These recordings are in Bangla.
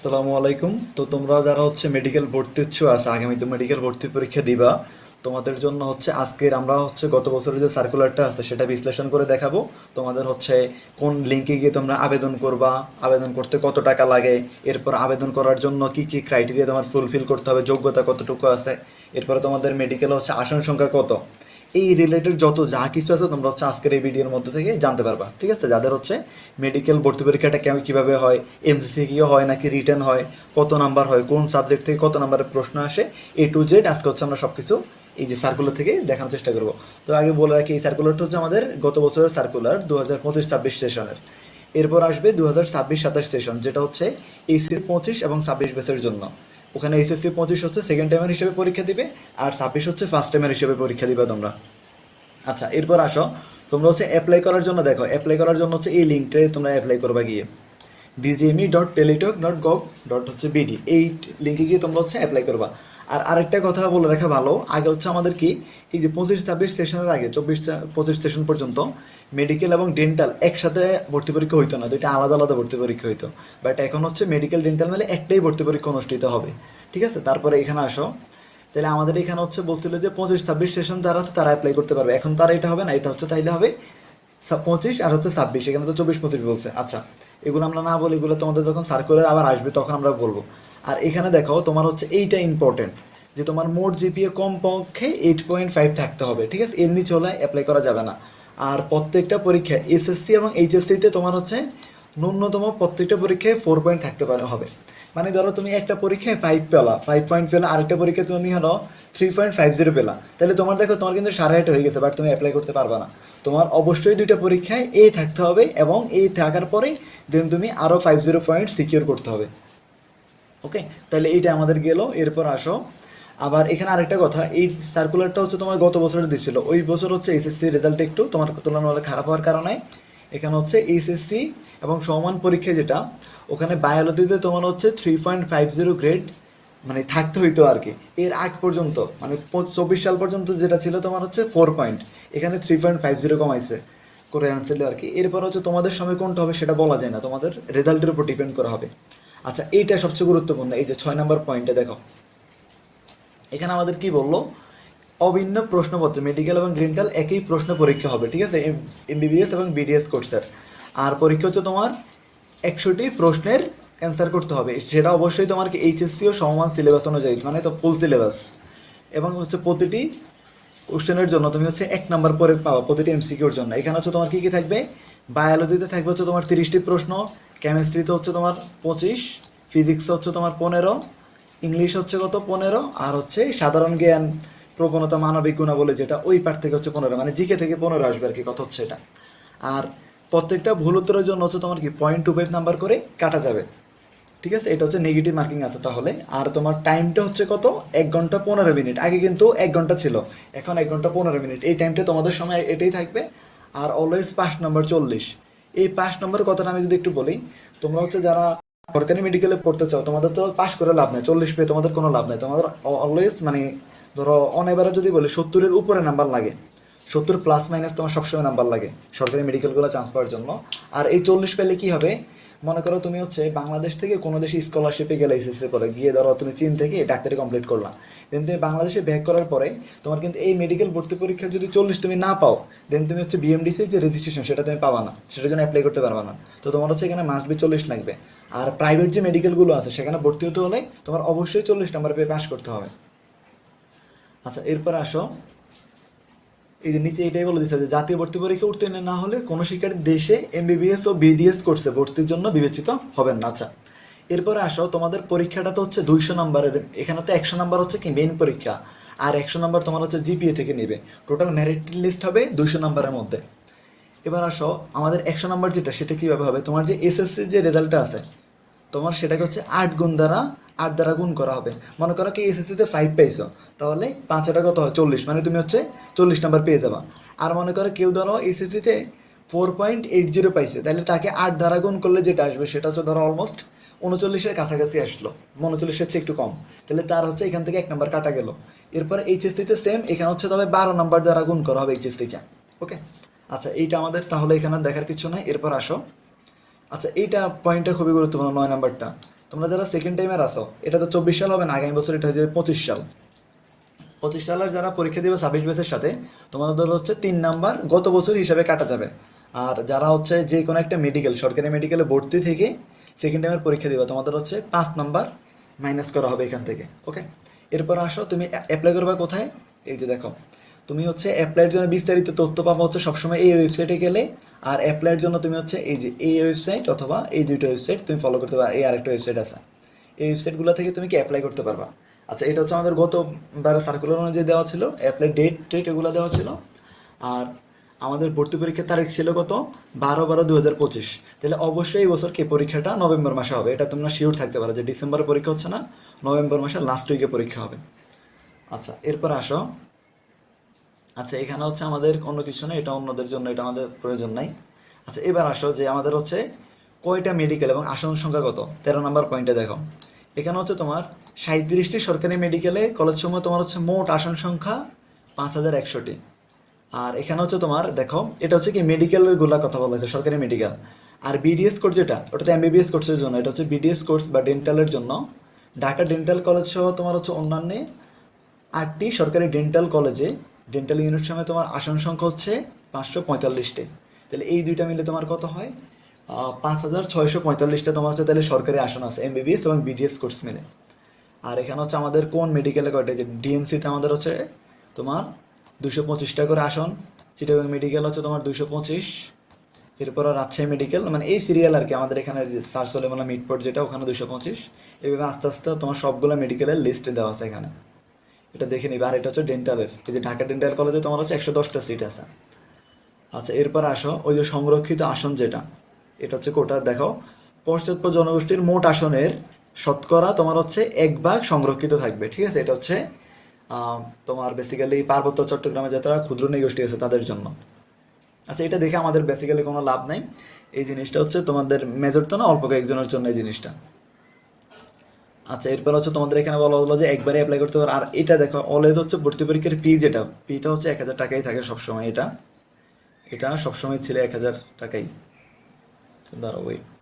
আসসালামু আলাইকুম। তো তোমরা যারা হচ্ছে মেডিকেল ভর্তি হচ্ছ আগামীতে মেডিকেল ভর্তি পরীক্ষা দিবা, তোমাদের জন্য হচ্ছে আজকের আমরা হচ্ছে গত বছরের যে সার্কুলারটা আছে সেটা বিশ্লেষণ করে দেখাবো। তোমাদের হচ্ছে কোন লিঙ্কে গিয়ে তোমরা আবেদন করবা, আবেদন করতে কত টাকা লাগে, এরপর আবেদন করার জন্য কি কি ক্রাইটেরিয়া তোমার ফুলফিল করতে হবে, যোগ্যতা কতটুকু আছে, এরপরে তোমাদের মেডিকেল হচ্ছে আসন সংখ্যা কত, এই রিলেটেড যত যা কিছু আছে তোমরা হচ্ছে আজকের এই ভিডিওর মধ্যে থেকে জানতে পারবা। ঠিক আছে, যাদের হচ্ছে মেডিকেল ভর্তি পরীক্ষাটা কেমন কীভাবে হয়, এমসিকিউ হয় নাকি রিটেন হয়, কত নাম্বার হয়, কোন সাবজেক্ট থেকে কত নাম্বারের প্রশ্ন আসে, A to Z আজকে হচ্ছে আমরা সব কিছু এই যে সার্কুলার থেকে দেখানোর চেষ্টা করবো। তো আগে বলে রাখি, এই সার্কুলারটা হচ্ছে আমাদের গত বছরের সার্কুলার 2025-26 সেশনের। এরপর আসবে 2026-27 সেশন, যেটা হচ্ছে এইচএসসি 25 এবং 26 ব্যাচের জন্য। ওখানে এইচএসসি 25 হচ্ছে সেকেন্ড টাইমের হিসেবে পরীক্ষা দিবে, আর 26 হচ্ছে ফার্স্ট টাইমের হিসেবে পরীক্ষা দিবে তোমরা। আচ্ছা, এরপর আসো, তোমরা হচ্ছে অ্যাপ্লাই করার জন্য দেখো, অ্যাপ্লাই করার জন্য হচ্ছে এই লিঙ্কটায় তোমরা অ্যাপ্লাই করবা গিয়ে dgme.teletalk.gov.bd, এই লিঙ্কে গিয়ে তোমরা হচ্ছে অ্যাপ্লাই করবা। আর আরেকটা কথা বলে রাখা ভালো, আগে হচ্ছে আমাদের কি এই যে 25-26 সেশনের আগে 24-25 সেশন পর্যন্ত মেডিকেল এবং ডেন্টাল একসাথে ভর্তি পরীক্ষা হইতো না, দুইটা আলাদা আলাদা ভর্তি পরীক্ষা হইতো। বাট এখন হচ্ছে মেডিকেল ডেন্টাল মিলে একটাই ভর্তি পরীক্ষা অনুষ্ঠিত হবে। ঠিক আছে, তারপরে এখানে আসো, তাহলে আমাদের এখানে হচ্ছে বলছিল যে 25-26 সেশন যারা আছে তারা অ্যাপ্লাই করতে পারবে। এখন তার এটা হবে না, এটা হচ্ছে তাইলে হবে 25 আর হচ্ছে 26, এখানে তো 24-25 বলছে। আচ্ছা, এগুলো আমরা না বলি, এগুলো তোমাদের যখন সার্কুলার আবার আসবে তখন আমরা বলবো। আর এখানে দেখো তোমার হচ্ছে এইটা ইম্পর্টেন্ট, যে তোমার মোট জিপিএ কমপক্ষে 8.5 থাকতে হবে। ঠিক আছে, এর নিচে হলে অ্যাপ্লাই করা যাবে না। আর প্রত্যেকটা পরীক্ষায় এসএসসি এবং এইচএসসিতে তোমার হচ্ছে ন্যূনতম প্রত্যেকটা পরীক্ষায় 4 পয়েন্ট থাকতে পারে হবে। মানে ধরো তুমি একটা পরীক্ষায় 5 পেলা, 5 পয়েন্ট পেলা, আরেকটা পরীক্ষায় তুমি হলো 3.50 পেলা, তাহলে তোমার দেখো তোমার কিন্তু 8.5 হয়ে গেছে, বাট তুমি অ্যাপ্লাই করতে পারবে না। তোমার অবশ্যই দুইটা পরীক্ষায় এ থাকতে হবে, এবং এ থাকার পরেই দেন তুমি আরও 50 পয়েন্ট সিকিউর করতে হবে। ওকে, তাহলে এইটা আমাদের গেল। এরপর আসো, আবার এখানে আরেকটা কথা, এই সার্কুলারটা হচ্ছে তোমার গত বছরের দিচ্ছিল, ওই বছর হচ্ছে এইচএসসি রেজাল্ট একটু তোমার তুলনামূলক খারাপ হওয়ার কারণে এখানে হচ্ছে এইচএসসি এবং সমান পরীক্ষা যেটা, ওখানে বায়োলজিতে তোমার হচ্ছে 3.50 গ্রেড মানে থাকতে হইতো আর কি। এর আগ পর্যন্ত মানে 24 সাল পর্যন্ত যেটা ছিল তোমার হচ্ছে 4 পয়েন্ট, এখানে 3.50 কমাইছে করে আনছিল আর কি। এরপর হচ্ছে তোমাদের সময় কোনটা হবে সেটা বলা যায় না, তোমাদের রেজাল্টের উপর ডিপেন্ড করা হবে। আচ্ছা, এইটা সবচেয়ে গুরুত্বপূর্ণ, এই যে 6 নম্বর পয়েন্টে দেখো, এখানে আমাদের কি বললো, অভিন্ন প্রশ্নপত্র মেডিকেল এবং ডেন্টাল একই প্রশ্ন পরীক্ষা হবে। ঠিক আছে, এমবিবিএস এবং বিডিএস কোর্সের। আর পরীক্ষা হচ্ছে তোমার 100টি প্রশ্নের অ্যান্সার করতে হবে, সেটা অবশ্যই তোমার কি এইচএসসি ও সমমান সিলেবাস অনুযায়ী, মানে তো ফুল সিলেবাস। এবং হচ্ছে প্রতিটি কোশ্চেনের জন্য তুমি হচ্ছে 1 নাম্বার করে পাবা প্রতিটি এমসিকিউর জন্য। এখানে হচ্ছে তোমার কী কী থাকবে, বায়োলজিতে থাকবে হচ্ছে তোমার 30টি প্রশ্ন, কেমিস্ট্রিতে হচ্ছে তোমার 25, ফিজিক্সে হচ্ছে তোমার 15, ইংলিশ হচ্ছে কত 15, আর হচ্ছে সাধারণ জ্ঞান, প্রবণতা, মানবিক গুণাবলী যেটা, ওই পার্ট থেকে হচ্ছে 15, মানে জিকে থেকে 15 আসবে আর কি, কথা হচ্ছে এটা। আর প্রত্যেকটা ভুল উত্তরের জন্য হচ্ছে তোমার কি 0.25 নাম্বার করে কাটা যাবে। ঠিক আছে, এটা হচ্ছে নেগেটিভ মার্কিং আছে তাহলে। আর তোমার টাইমটা হচ্ছে কত, 1 ঘন্টা 15 মিনিট। আগে কিন্তু 1 ঘন্টা ছিল, এখন 1 ঘন্টা 15 মিনিট। এই টাইমটা তোমাদের সময় এটাই থাকবে। Are always pass number 40। এই পাস নাম্বার কথাটা আমি যদি একটু বলি, তোমরা হচ্ছে যারা সরকারি মেডিকেলে পড়তে চাও, তোমাদের তো পাস করে লাভ নাই, 40 পেয়ে তোমাদের কোনো লাভ নাই। তোমাদের অলওয়েজ মানে ধরো অন এভারেজ যদি বলি 70-এর উপরে নাম্বার লাগে, 70 প্লাস মাইনাস তোমার সবসময় নাম্বার লাগে সরকারি মেডিকেলগুলো চান্স পাওয়ার জন্য। আর এই 40 পেলে কি হবে, মনে করো তুমি হচ্ছে বাংলাদেশ থেকে কোনো দেশে স্কলারশিপে গেলে এসএসসি পরে গিয়ে, ধরো তুমি চীন থেকে ডাক্তারি কমপ্লিট করলাম, দেন তুমি বাংলাদেশে ব্যাক করার পরে তোমার কিন্তু এই মেডিকেল ভর্তি পরীক্ষার যদি 40 তুমি না পাও, দেন তুমি হচ্ছে বিএমডিসি যে রেজিস্ট্রেশন সেটা তুমি পাবা না, সেটার জন্য অ্যাপ্লাই করতে পারবা না। তো তোমার হচ্ছে এখানে মাস্ট বি 40 লাগবে। আর প্রাইভেট যে মেডিকেলগুলো আছে সেখানে ভর্তি হতে হলে তোমার অবশ্যই 40 নাম্বার পেয়ে পাস করতে হবে। আচ্ছা, এরপর আসো, এই যে নিচে এটাই বলে দিচ্ছে যে জাতীয় ভর্তি পরীক্ষা উত্তীর্ণ না হলে কোনো শিক্ষার্থী দেশে এমবিবিএস ও বিডিএস কোর্সে ভর্তির জন্য বিবেচিত হবেন না। আচ্ছা, এরপরে আসো, তোমাদের পরীক্ষাটা তো হচ্ছে 200 নাম্বারের, এখানে তো 100 নাম্বার হচ্ছে কি মেইন পরীক্ষা, আর 100 নাম্বার তোমার হচ্ছে জিপিএ থেকে নেবে। টোটাল মেরিট লিস্ট হবে 200 নাম্বারের মধ্যে। এবার আসো, আমাদের 100 নাম্বার যেটা, সেটা কীভাবে হবে, তোমার যে এসএসসি যে রেজাল্টটা আছে তোমার, সেটাকে হচ্ছে 8 দ্বারা গুণ করা হবে। মনে করো কি এসএসসিতে 5 পাইছো, তাহলে 5 কত হয় 40, মানে তুমি হচ্ছে 40 নাম্বার পেয়ে যাবা। আর মনে করো কেউ ধরো এসএসসিতে 4.80 পাইছে, তাহলে তাকে 8 দ্বারা গুণ করলে যেটা আসবে সেটা হচ্ছে ধরো অলমোস্ট 39-এর কাছাকাছি আসলো, 39-এর চেয়ে একটু কম, তাহলে তার হচ্ছে এখান থেকে 1 নাম্বার কাটা গেল। এরপর এইচএসসিতে সেম, এখানে হচ্ছে তবে 12 নাম্বার দ্বারা গুণ করা হবে এইচএসসিকে। ওকে, আচ্ছা, এইটা আমাদের তাহলে এখানে দেখার কিছু নাই। এরপর আসো, আচ্ছা, এইটা পয়েন্টটা খুবই গুরুত্বপূর্ণ, 9 নাম্বারটা। তোমরা যারা সেকেন্ড টাইমের আসো, এটা তো 24 সাল হবে না, আগামী বছর এটা হয়ে যাবে 25 সাল। 25 সালের যারা পরীক্ষা দিবে 26 ব্যাচের সাথে, তোমাদের হচ্ছে 3 নাম্বার গত বছর হিসাবে কাটা যাবে। আর যারা হচ্ছে যে কোনো একটা মেডিকেল, সরকারি মেডিকেলে ভর্তি থেকে সেকেন্ড টাইমের পরীক্ষা দিবে, তোমাদের হচ্ছে 5 নাম্বার মাইনাস করা হবে এখান থেকে। ওকে, এরপর আসো তুমি অ্যাপ্লাই করবা কোথায়। এই যে দেখো, তুমি হচ্ছে অ্যাপ্লাইয়ের জন্য বিস্তারিত তথ্য পাবো হচ্ছে সবসময় এই ওয়েবসাইটে গেলে। আর অ্যাপ্লাইয়ের জন্য তুমি হচ্ছে এই যে এই ওয়েবসাইট অথবা এই দুইটা ওয়েবসাইট তুমি ফলো করতে পারো। এই আরেকটা ওয়েবসাইট আছে, এই ওয়েবসাইটগুলো থেকে তুমি কি অ্যাপ্লাই করতে পারবা। আচ্ছা, এটা হচ্ছে আমাদের গতবার সার্কুলার অনুযায়ী দেওয়া ছিল, অ্যাপ্লাই ডেট এগুলো দেওয়া ছিল। আর আমাদের ভর্তি পরীক্ষার তারিখ ছিল কত, 12/12/2025। তাহলে অবশ্যই এই বছর কি পরীক্ষাটা নভেম্বর মাসে হবে, এটা তোমরা শিওর থাকতে পারো যে ডিসেম্বরে পরীক্ষা হচ্ছে না, নভেম্বর মাসের লাস্ট উইকে পরীক্ষা হবে। আচ্ছা, এরপর আসো। আচ্ছা, এখানে হচ্ছে আমাদের অন্য কিছু নেই, এটা অন্যদের জন্য, এটা আমাদের প্রয়োজন নাই। আচ্ছা, এবার আসো যে আমাদের হচ্ছে কয়টা মেডিকেল এবং আসন সংখ্যা কত। 13 নম্বর পয়েন্টে দেখো, এখানে হচ্ছে তোমার 37টি সরকারি মেডিকেলে কলেজ সময় তোমার হচ্ছে মোট আসন সংখ্যা 5100টি। আর এখানে হচ্ছে তোমার দেখো, এটা হচ্ছে কি মেডিকেলের গুলা কথা বলা হয়েছে, সরকারি মেডিকেল। আর বিডিএস কোর্স যেটা, ওটা তো এমবিবিএস কোর্সের জন্য, এটা হচ্ছে বিডিএস কোর্স বা ডেন্টালের জন্য। ঢাকা ডেন্টাল কলেজ সহ তোমার হচ্ছে অন্যান্য 8টি সরকারি ডেন্টাল কলেজে ডেন্টাল ইউনিট সময় তোমার আসন সংখ্যা হচ্ছে 545টি। তাহলে এই দুইটা মিলে তোমার কত হয়, 5645টা তোমার হচ্ছে তাহলে সরকারি আসন আছে এমবিবিএস এবং বিডিএস কোর্স মিলে। আর এখানে হচ্ছে আমাদের কোন মেডিকেলে কয়টা, যে ডিএমসিতে আমাদের হচ্ছে তোমার 225টা করে আসন, চিটাগাং মেডিকেল হচ্ছে তোমার 225, এরপর রাজশাহী মেডিকেল, মানে এই সিরিয়াল আর কি, আমাদের এখানে যে সার সলেমালা মিটপোর্ট যেটা, ওখানে 225। এইভাবে আস্তে আস্তে তোমার সবগুলো মেডিকেলের লিস্ট দেওয়া আছে এখানে, এটা দেখে নিবে। আর এটা হচ্ছে ডেন্টালের, এই যে ঢাকা ডেন্টাল কলেজে তোমার হচ্ছে 110টা সিট আছে। আচ্ছা, এরপর আসো ওই যে সংরক্ষিত আসন যেটা, এটা হচ্ছে কোটা দেখো, পশ্চাৎপদ জনগোষ্ঠীর মোট আসনের শতকরা তোমার হচ্ছে 1 ভাগ সংরক্ষিত থাকবে। ঠিক আছে, এটা হচ্ছে তোমার বেসিক্যালি পার্বত্য চট্টগ্রামে যারা ক্ষুদ্র নৃগোষ্ঠী আছে তাদের জন্য। আচ্ছা, এটা দেখে আমাদের বেসিক্যালি কোনো লাভ নাই, এই জিনিসটা হচ্ছে তোমাদের মেজর তো না, অল্প কয়েকজনের জন্য এই জিনিসটা। আচ্ছা, এরপর হচ্ছে তোমাদের এখানে বলা হলো যে একবারে অ্যাপ্লাই করতে পারো। আর এটা দেখো, অলওয়েজ হচ্ছে ভর্তি পরীক্ষার ফি যেটা, ফিটা হচ্ছে 1000 টাকাই থাকে সবসময়। এটা এটা সবসময় ছিল 1000 টাকাই। দাঁড়াও, ওয়েট।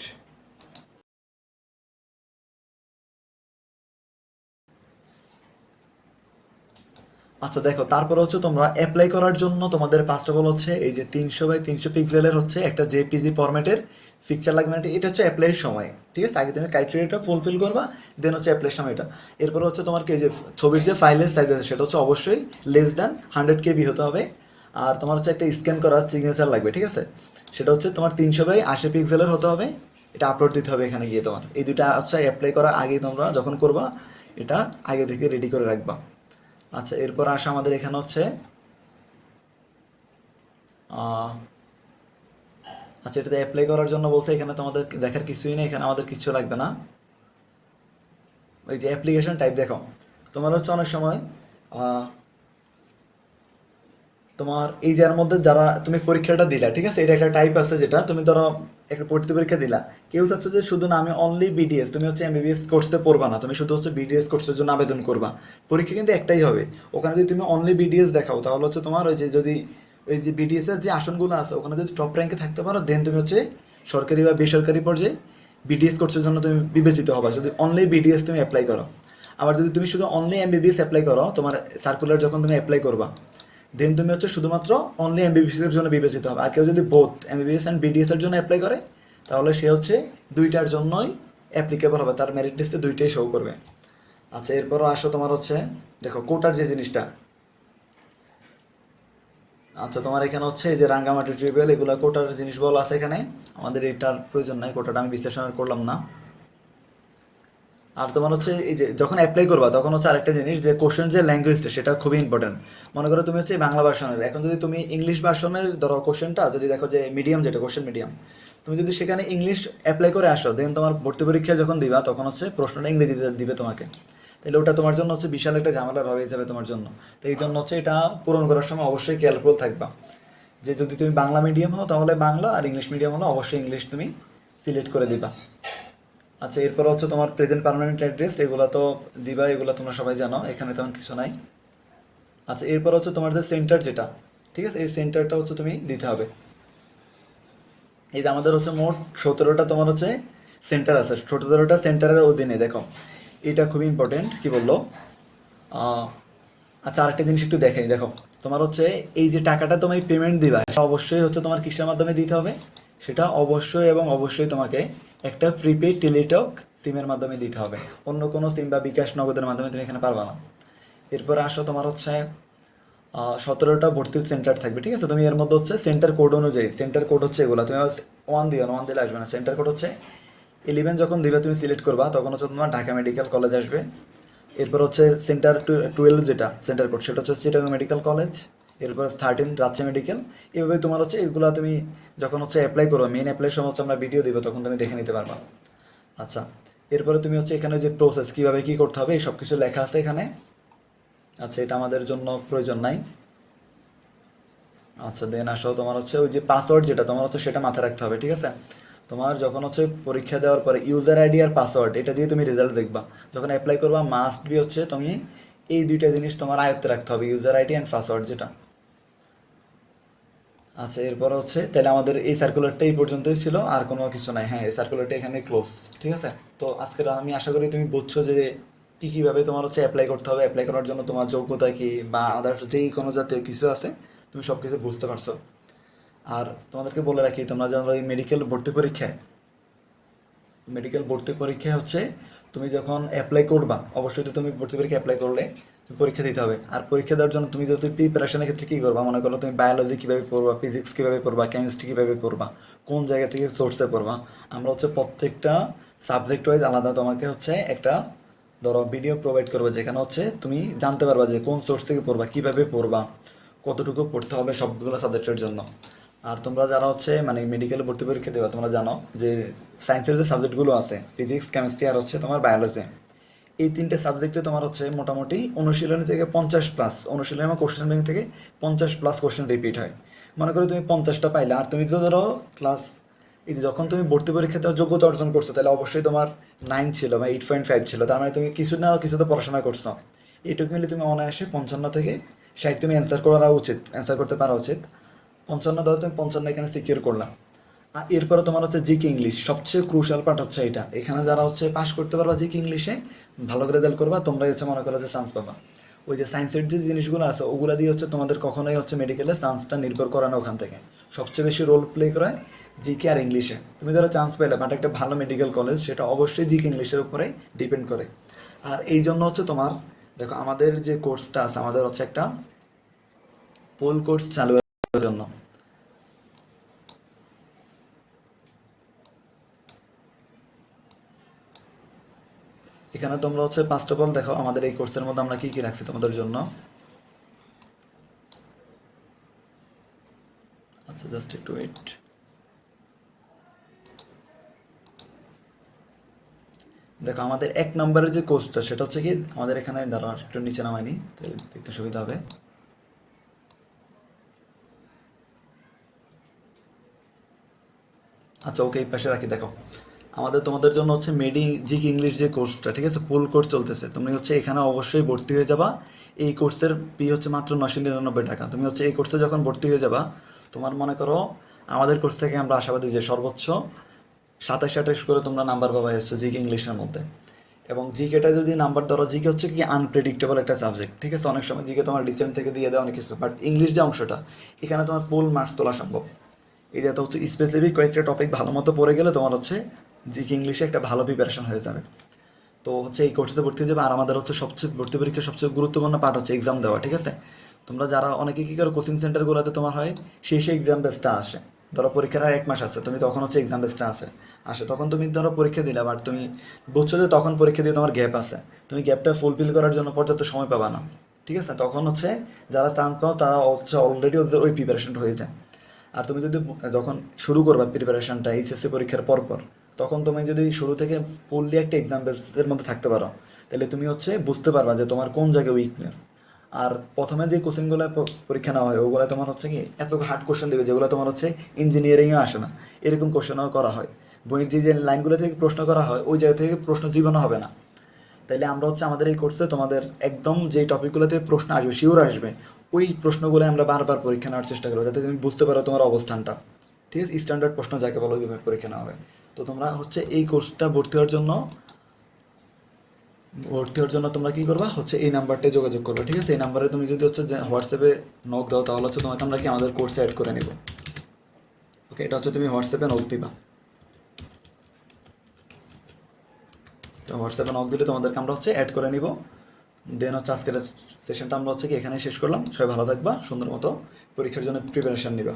আচ্ছা দেখো, তারপরে হচ্ছে তোমরা অ্যাপ্লাই করার জন্য তোমাদের ফার্স্ট অফ অল হচ্ছে এই যে 300x300 পিক্সেলের হচ্ছে একটা জেপিজি ফরম্যাটের পিকচার লাগবে। মানে এটা হচ্ছে অ্যাপ্লাইয়ের সময়। ঠিক আছে, আগে তুমি ক্রাইটেরিয়াটা ফুলফিল করবা, দেন হচ্ছে অ্যাপ্লাইয়ের সময় এটা। এরপর হচ্ছে তোমার কি যে ছবির যে ফাইলের সাইজ আছে সেটা হচ্ছে অবশ্যই <100 KB হতে হবে। আর তোমার হচ্ছে একটা স্ক্যান করা সিগনেচার লাগবে। ঠিক আছে, সেটা হচ্ছে তোমার 300x80 পিক্সেলের হতে হবে। এটা আপলোড দিতে হবে এখানে গিয়ে। তোমার এই দুইটা হচ্ছে অ্যাপ্লাই করার আগে তোমরা যখন করবা এটা আগে থেকে রেডি করে রাখবা। আচ্ছা, এরপর আসা আমাদের এখানে হচ্ছে আহ, আচ্ছা, এটাতে অ্যাপ্লাই করার জন্য বলছে, এখানে তোমাদের দেখার কিছুই নেই, এখানে আমাদের কিছু লাগবে না। ওই যে অ্যাপ্লিকেশন টাইপ দেখো, তোমার হচ্ছে অনেক সময় আহ, তোমার এই যে এর মধ্যে যারা তুমি পরীক্ষাটা দিলা, ঠিক আছে, এটা একটা টাইপ আছে যেটা তুমি ধরো একটা ভর্তি পরীক্ষা দিলা, কেউ চাচ্ছে যে শুধু না আমি অনলি বিডিএস, তুমি হচ্ছে এমবিবিএস কোর্সে পড়বা না, তুমি শুধু হচ্ছে বিডিএস কোর্সের জন্য আবেদন করবা। পরীক্ষা কিন্তু একটাই হবে, ওখানে যদি তুমি অনলি বিডিএস দেখাও তাহলে হচ্ছে তোমার ওই যে যদি ওই যে বিডিএস এর যে আসনগুলো আছে ওখানে যদি টপ র্যাঙ্কে থাকতে পারো, দেন তুমি হচ্ছে সরকারি বা বেসরকারি পর্যায়ে বিডিএস কোর্সের জন্য তুমি বিবেচিত হবে, যদি অনলি বিডিএস তুমি অ্যাপ্লাই করো। আবার যদি তুমি শুধু অনলি এমবিবিএস অ্যাপ্লাই করো, তোমার সার্কুলার যখন তুমি অ্যাপ্লাই করবা, দেন তুমি হচ্ছে শুধুমাত্র অনলি এমবিবিএস এর জন্য বিবেচিত হবে। আর কেউ যদি বোথ এমবিবিএস অ্যান্ড বিডিএস এর জন্য অ্যাপ্লাই করে, তাহলে সে হচ্ছে দুইটার জন্যই অ্যাপ্লিকেবল হবে, তার মেরিট লিস্টে দুইটাই শো করবে। আচ্ছা, এরপরও আসো তোমার হচ্ছে দেখো কোটার যে জিনিসটা। আচ্ছা, তোমার এখানে হচ্ছে এই যে রাঙ্গামাটি ট্রিবিউনাল, এগুলো কোটার জিনিস বলা আছে এখানে, আমাদের এটার প্রয়োজন নাই, কোটাটা আমি বিশ্লেষণ করলাম না। আর তোমার হচ্ছে এই যে যখন অ্যাপ্লাই করবা তখন হচ্ছে আরেকটা জিনিস, যে কোশ্চেন যে ল্যাঙ্গুয়েজটা সেটা খুবই ইম্পর্টেন্ট। মনে করো তুমি হচ্ছে বাংলা ভার্সনের, এখন যদি তুমি ইংলিশ ভার্সনের ধরো কোশ্চেনটা যদি দেখো যে মিডিয়াম যেটা কোশ্চেন মিডিয়াম, তুমি যদি সেখানে ইংলিশ অ্যাপ্লাই করে আসো, দেন তোমার ভর্তি পরীক্ষা যখন দিবা তখন হচ্ছে প্রশ্নটা ইংরেজিতে দিবে তোমাকে, তাহলে ওটা তোমার জন্য হচ্ছে বিশাল একটা ঝামেলা হয়ে যাবে তোমার জন্য। তো এই জন্য হচ্ছে এটা পূরণ করার সময় অবশ্যই কেয়ারফুল থাকবা, যে যদি তুমি বাংলা মিডিয়াম হও তাহলে বাংলা, আর ইংলিশ মিডিয়াম হলে অবশ্যই ইংলিশ তুমি সিলেক্ট করে দিবা। আচ্ছা, এরপর হচ্ছে তোমার প্রেজেন্ট পার্মানেন্ট অ্যাড্রেস, এগুলো তো দিবা, এগুলো তোমরা সবাই জানো, এখানে তেমন কিছু নাই। আচ্ছা, এরপর হচ্ছে তোমার যে সেন্টার যেটা, ঠিক আছে, এই সেন্টারটা হচ্ছে তুমি দিতে হবে। এই যে আমাদের হচ্ছে মোট 17টা তোমার হচ্ছে সেন্টার আছে, ছোটো ছোটোটা সেন্টারের অধীনে। দেখো এটা খুবই ইম্পর্টেন্ট, কি বললো, আচ্ছা আরেকটা জিনিস একটু দেখাই। দেখো তোমার হচ্ছে এই যে টাকাটা তুমি পেমেন্ট দিবা, সেটা অবশ্যই হচ্ছে তোমার কিসের মাধ্যমে দিতে হবে, সেটা অবশ্যই এবং অবশ্যই তোমাকে একটা প্রিপেড টেলিটক সিমের মাধ্যমে দিতে হবে। অন্য কোনো সিম বা বিকাশ নগদের মাধ্যমে তুমি এখানে পারবা না। এরপর আসো, তোমার হচ্ছে 17টা ভর্তির সেন্টার থাকবে, ঠিক আছে। তুমি এর মধ্যে হচ্ছে সেন্টার কোড অনুযায়ী, সেন্টার কোড হচ্ছে এগুলো, তুমি ওয়ান দিও না, ওয়ান দিলে আসবে না। সেন্টার কোড হচ্ছে 11 যখন দিবে তুমি সিলেক্ট করবা, তখন হচ্ছে তোমার ঢাকা মেডিকেল কলেজ আসবে। এরপর হচ্ছে সেন্টার 12 যেটা সেন্টার কোড, সেটা হচ্ছে চিটাগং মেডিকেল কলেজ। এরপর 13 রাজশাহী মেডিকেল। এভাবে তোমার হচ্ছে এগুলো তুমি যখন হচ্ছে অ্যাপ্লাই করো, মেন অ্যাপ্লাই সময় হচ্ছে আমরা ভিডিও দিব, তখন তুমি দেখে নিতে পারবা। আচ্ছা, এরপরে তুমি হচ্ছে এখানে যে প্রসেস কীভাবে কী করতে হবে এই সব কিছু লেখা আছে এখানে। আচ্ছা, এটা আমাদের জন্য প্রয়োজন নাই। আচ্ছা, দেন আসো, তোমার হচ্ছে ওই যে পাসওয়ার্ড যেটা তোমার হচ্ছে সেটা মাথায় রাখতে হবে, ঠিক আছে। তোমার যখন হচ্ছে পরীক্ষা দেওয়ার পরে ইউজার আইডি আর পাসওয়ার্ড এটা দিয়ে তুমি রেজাল্ট দেখবা। যখন অ্যাপ্লাই করবা মাস্ট বি হচ্ছে তুমি এই দুইটা জিনিস তোমার আয়ত্তে রাখতে হবে, ইউজার আইডি অ্যান্ড পাসওয়ার্ড যেটা। আচ্ছা, এরপর হচ্ছে তাহলে আমাদের এই সার্কুলারটা এই পর্যন্তই ছিল, আর কোনো কিছু নাই। হ্যাঁ, এই সার্কুলারটা এখানে ক্লোজ, ঠিক আছে। তো আজকের আমি আশা করি তুমি বুঝছো যে কী কীভাবে তোমার হচ্ছে অ্যাপ্লাই করতে হবে, অ্যাপ্লাই করার জন্য তোমার যোগ্যতা কী বা আদার্স যেই কোনো জাতীয় কিছু আছে তুমি সব কিছু বুঝতে পারছো। আর তোমাদেরকে বলে রাখি, তোমরা জানো এই মেডিকেল ভর্তি পরীক্ষায় হচ্ছে তুমি যখন অ্যাপ্লাই করবা, অবশ্যই তো তুমি ভর্তি পরীক্ষা অ্যাপ্লাই করলে তুমি পরীক্ষা দিতে হবে। আর পরীক্ষা দেওয়ার জন্য তুমি যদি প্রিপারেশনের ক্ষেত্রে কী করবা, মনে করো তুমি বায়োলজি কীভাবে পড়বা, ফিজিক্স কীভাবে পড়বা, কেমিস্ট্রি কীভাবে পড়বা, কোন জায়গা থেকে সোর্সে পড়বা। আমরা হচ্ছে প্রত্যেকটা সাবজেক্ট ওয়াইজ আলাদা তোমাকে হচ্ছে একটা ধরো ভিডিও প্রোভাইড করবে, যেখানে হচ্ছে তুমি জানতে পারবা যে কোন সোর্স থেকে পড়বা, কীভাবে পড়বা, কতটুকু পড়তে হবে সবগুলো সাবজেক্টের জন্য। আর তোমরা যারা হচ্ছে মানে মেডিকেলে ভর্তি পরীক্ষা দেবা, তোমরা জানো যে সায়েন্সের যে সাবজেক্টগুলো আছে ফিজিক্স, কেমিস্ট্রি আর হচ্ছে তোমার বায়োলজি, এই তিনটে সাবজেক্টে তোমার হচ্ছে মোটামুটি অনুশীলনী থেকে 50+, অনুশীলনী এবং কোশ্চেন ব্যাংক থেকে 50+ কোশ্চেন রিপিট হয়। মনে করো তুমি 50টা পাইলে, আর তুমি তো ধরো ক্লাস এই যে যখন তুমি ভর্তি পরীক্ষাতে যোগ্যতা অর্জন করছো, তাহলে অবশ্যই তোমার 9 ছিল বা 8.5 ছিল, তার মানে তুমি কিছু না কিছু তো পড়াশোনা করছো। এইটুকু মিলে তুমি অনায়াসে 55 থেকে 60 তুমি অ্যান্সার করা উচিত, অ্যান্সার করতে পারা উচিত। 55 ধরো তুমি 55 এখানে সিকিউর করলাম। আর এরপরে তোমার হচ্ছে জিকে ইংলিশ, সবচেয়ে ক্রুশাল পার্ট হচ্ছে এটা। এখানে যারা হচ্ছে পাশ করতে পারবা জিকে ইংলিশে, ভালো করে রেজাল্ট করবা, তোমরা হচ্ছে মনে করো যে চান্স পাবা। ওই যে সায়েন্সের যে জিনিসগুলো আছে ওগুলো দিয়ে হচ্ছে তোমাদের কখনোই হচ্ছে মেডিকেলে চান্সটা নির্ভর করে না। ওখান থেকে সবচেয়ে বেশি রোল প্লে করে জিকে আর ইংলিশে। তুমি ধরো চান্স পেলে বাট একটা ভালো মেডিকেল কলেজ, সেটা অবশ্যই জিকে ইংলিশের উপরে ডিপেন্ড করে। আর এই জন্য হচ্ছে তোমার দেখো আমাদের যে কোর্সটা আছে, আমাদের হচ্ছে একটা পোল কোর্স চালু করার জন্য। এখানে তোমরা হচ্ছে ফার্স্ট অফ অল দেখো আমাদের এই কোর্সের মধ্যে আমরা কী কী রাখছি তোমাদের জন্য। আচ্ছা, জাস্ট একটু ওয়েট। দেখো আমাদের 1 নম্বরের যে কোর্সটা সেটা হচ্ছে কি, আমাদের এখানে দাঁড়া একটু নিচে নামাইনি তো দেখতে সুবিধা হবে। আচ্ছা, ওকে, এই পাশে রাখি। দেখো আমাদের তোমাদের জন্য হচ্ছে জিকে ইংলিশ যে কোর্সটা, ঠিক আছে, ফুল কোর্স চলতেছে। তুমি হচ্ছে এখানে অবশ্যই ভর্তি হয়ে যাবা। এই কোর্সের ফি হচ্ছে মাত্র 999 টাকা। তুমি হচ্ছে এই কোর্সে যখন ভর্তি হয়ে যাবা, তোমার মনে করো আমাদের কোর্স থেকে আমরা আশাবাদী যে সর্বোচ্চ 27-28 করে তোমরা নাম্বার পাবা হচ্ছে জিকে ইংলিশের মধ্যে। এবং জিকেটা যদি নাম্বার ধরো, জিকে হচ্ছে কি আনপ্রেডিক্টেবল একটা সাবজেক্ট, ঠিক আছে। অনেক সময় জিকে তোমার রিসেন্ট থেকে দিয়ে দেয় অনেক কিছু, বাট ইংলিশ যে অংশটা, এখানে তোমার ফুল মার্কস তোলা সম্ভব। এই যাতে হচ্ছে স্পেসিফিক কয়েকটা টপিক ভালো মতো পড়ে গেলে তোমার হচ্ছে জিকে ইংলিশে একটা ভালো প্রিপারেশন হয়ে যাবে। তো হচ্ছে এই কোর্সে ভর্তি হয়ে যাবে। আর আমাদের হচ্ছে সবচেয়ে ভর্তি পরীক্ষার সবচেয়ে গুরুত্বপূর্ণ পার্ট হচ্ছে এক্সাম দেওয়া, ঠিক আছে। তোমরা যারা অনেকে কী করো, কোচিং সেন্টারগুলোতে তোমার হয় শেষে এক্সাম বেসটা আসে। ধরো পরীক্ষার আর 1 মাস আছে, তুমি তখন হচ্ছে এক্সাম বেসটা আসে তখন তুমি ধরো পরীক্ষা দিলে, বাট তুমি বুঝছো যে তখন পরীক্ষা দিয়ে তোমার গ্যাপ আছে, তুমি গ্যাপটা ফুলফিল করার জন্য পর্যাপ্ত সময় পাবা না, ঠিক আছে। তখন হচ্ছে যারা চান্স পাও তারা হচ্ছে অলরেডি ওদের ওই প্রিপারেশনটা হয়ে যায়। আর তুমি যদি যখন শুরু করবা প্রিপারেশনটা এইচএসসি পরীক্ষার পরপর, তখন তুমি যদি শুরু থেকে ফুললি একটা এক্সাম বেসের মধ্যে থাকতে পারো, তাহলে তুমি হচ্ছে বুঝতে পারবা যে তোমার কোন জায়গায় উইকনেস। আর প্রথমে যে কোচিংগুলো পরীক্ষা নেওয়া হয় ওগুলো তোমার হচ্ছে কি এত হার্ড কোশ্চেন দেবে, যেগুলো তোমার হচ্ছে ইঞ্জিনিয়ারিংও আসে না, এরকম কোশ্চেনও করা হয়। বইয়ের যে যে লাইনগুলো থেকে প্রশ্ন করা হয় ওই জায়গা থেকে প্রশ্ন জীবনও হবে না। তাইলে আমরা হচ্ছে আমাদের এই কোর্সে তোমাদের একদম যে টপিকগুলোতে প্রশ্ন আসবে, শিওর আসবে, ওই প্রশ্নগুলো আমরা বারবার পরীক্ষা নেওয়ার চেষ্টা করবো, যাতে তুমি বুঝতে পারো তোমার অবস্থানটা, ঠিক আছে। স্ট্যান্ডার্ড প্রশ্ন যাকে বলো ওইভাবে পরীক্ষা নেওয়া হবে। তো তোমরা হচ্ছে এই কোর্সটা ভর্তি হওয়ার জন্য তোমরা কি করবা হচ্ছে এই নাম্বারটায় যোগাযোগ করবে, ঠিক আছে? এই নাম্বারে তুমি যদি হচ্ছে যে হোয়াটসঅ্যাপে নক দাও তাহলে হচ্ছে তোমাকে আমরা কি আমাদের কোর্সে অ্যাড করে নিব। ওকে, এটা হচ্ছে তুমি হোয়াটসঅ্যাপে নক দিবা। এটা হোয়াটসঅ্যাপে নক দিলে তোমাদেরকে আমরা হচ্ছে অ্যাড করে নিব। দেন হচ্ছে আজকের সেশনটা আমরা হচ্ছে কি এখানে শেষ করলাম। সবাই ভালো থাকবা, সুন্দর মতো পরীক্ষার জন্য প্রিপারেশন নিবা।